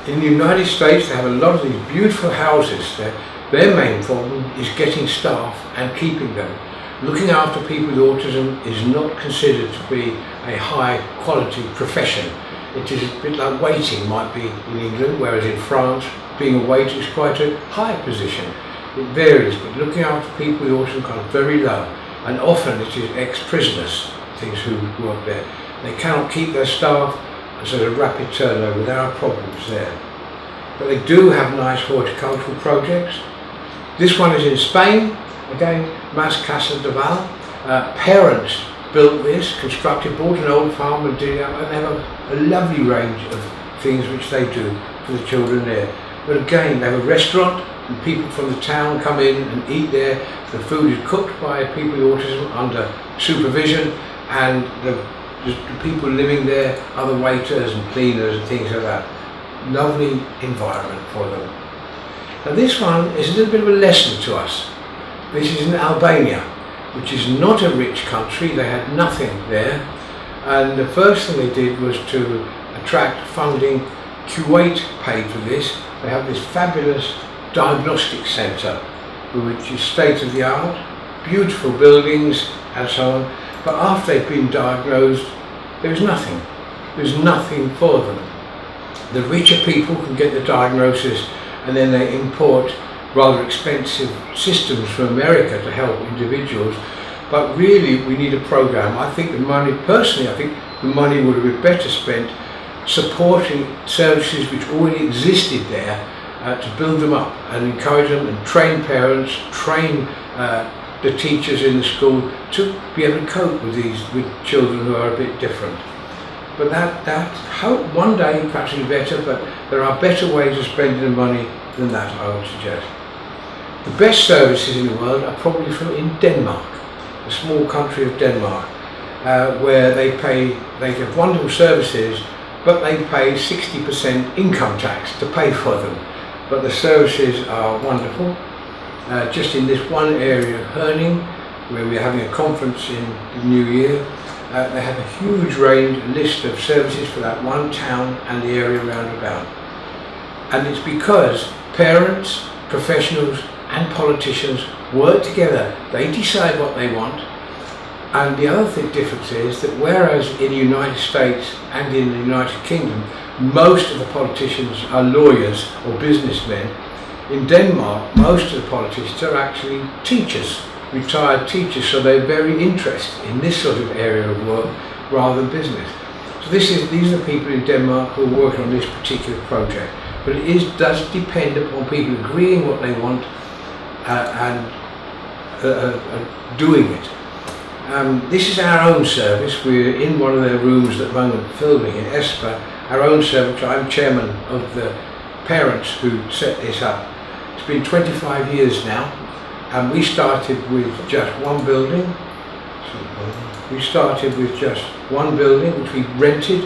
In the United States, they have a lot of these beautiful houses. Their main problem is getting staff and keeping them. Looking after people with autism is not considered to be a high quality profession. It is a bit like waiting might be in England, whereas in France, being a waiter is quite a high position. It varies, but looking after people with autism comes very low, and often it is ex-prisoners, things who work there. They cannot keep their staff, and so there's a rapid turnover. There are problems there. But they do have nice horticultural projects. This one is in Spain, again, Mas Casa de Val. Parents built this, constructed, bought an old farm and did it up, and they have a lovely range of things which they do for the children there. But again, they have a restaurant, and people from the town come in and eat there. The food is cooked by people with autism under supervision, and the people living there are the waiters and cleaners and things like that. Lovely environment for them. Now this one is a little bit of a lesson to us. This is in Albania, which is not a rich country. They had nothing there, and the first thing they did was to attract funding. Kuwait paid for this. They have this fabulous diagnostic centre, which is state of the art, beautiful buildings and so on. But after they've been diagnosed, there's nothing. There's nothing for them. The richer people can get the diagnosis, and then they import rather expensive systems from America to help individuals. But really, we need a program. I think the money, personally, I think the money would have been better spent supporting services which already existed there, to build them up and encourage them and train parents, train the teachers in the school to be able to cope with children who are a bit different. But one day perhaps is better, but there are better ways of spending the money than that, I would suggest. The best services in the world are probably in Denmark, a small country of Denmark, where they have wonderful services, but they pay 60% income tax to pay for them. But the services are wonderful. Just in this one area of Herning, where we're having a conference in the new year, they have a huge list of services for that one town and the area round about. And it's because parents, professionals and politicians work together. They decide what they want. And the other difference is that whereas in the United States and in the United Kingdom, most of the politicians are lawyers or businessmen, in Denmark, most of the politicians are actually teachers, retired teachers, so they're very interested in this sort of area of work rather than business. So these are the people in Denmark who are working on this particular project. But it does depend upon people agreeing what they want and doing it. This is our own service. We're in one of their rooms at the moment filming in Espa, our own service. I'm chairman of the parents who set this up. It's been 25 years now, and we started with just one building. Which we rented,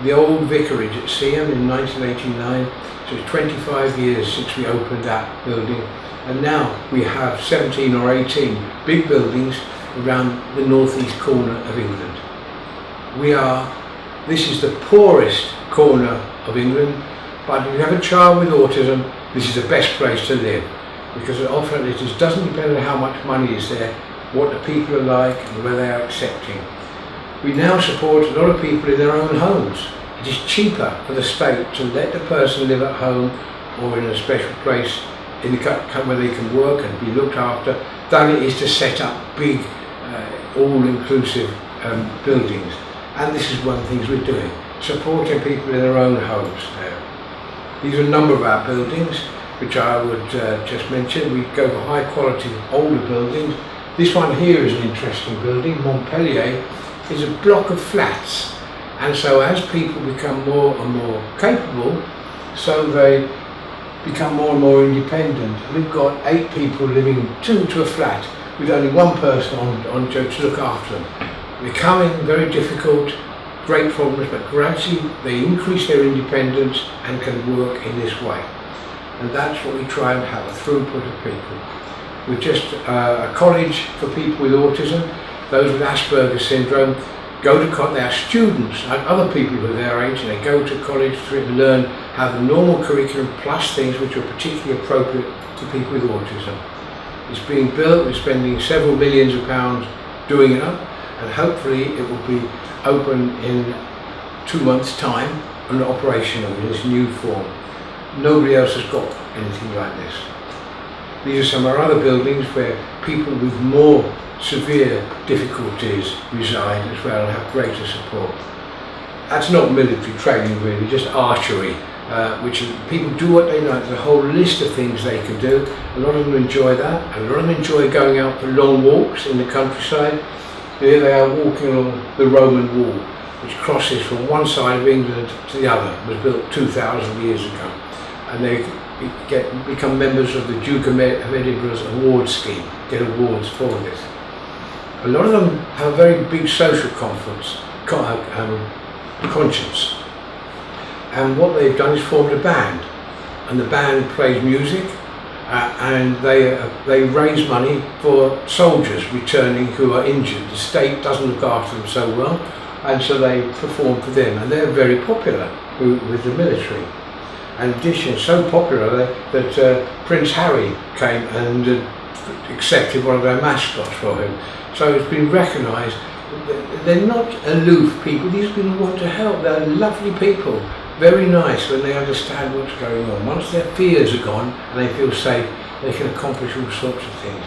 the old vicarage at Siam in 1989. So it's 25 years since we opened that building, and now we have 17 or 18 big buildings around the northeast corner of England. This is the poorest corner of England, but if you have a child with autism, this is the best place to live, because often it doesn't depend on how much money is there, what the people are like and whether they are accepting. We now support a lot of people in their own homes. It is cheaper for the state to let the person live at home or in a special place in the where they can work and be looked after than it is to set up big all-inclusive buildings. And this is one of the things we're doing, supporting people in their own homes now. These are a number of our buildings which I would just mention. We go for high quality older buildings. This one here is an interesting building. Montpellier is a block of flats, and so as people become more and more capable, so they become more and more independent. We've got 8 people living to a flat with only one person on to look after them. They come in very difficult, great problems, but gradually they increase their independence and can work in this way. And that's what we try and have, a throughput of people. We're just a college for people with autism. Those with Asperger's syndrome they are students like other people who are their age, and they go to college to learn how the normal curriculum plus things which are particularly appropriate to people with autism. It's being built, we're spending several millions of pounds doing it up, and hopefully it will be open in 2 months' time and operational in this new form. Nobody else has got anything like this. These are some of our other buildings where people with more severe difficulties reside as well and have greater support. That's not military training really, just archery, which people do what they like. There's a whole list of things they can do. A lot of them enjoy that, and a lot of them enjoy going out for long walks in the countryside. Here they are walking along the Roman wall, which crosses from one side of England to the other. It was built 2,000 years ago, and they become members of the Duke of Edinburgh's award scheme, get awards for this. A lot of them have a very big social conscience, and what they've done is formed a band, and the band plays music, and they raise money for soldiers returning who are injured. The state doesn't look after them so well, and so they perform for them, and they're very popular with the military. In addition, so popular that Prince Harry came and accepted one of their mascots for him. So it's been recognised. They're not aloof people, these people want to help, they're lovely people, very nice when they understand what's going on. Once their fears are gone and they feel safe, they can accomplish all sorts of things.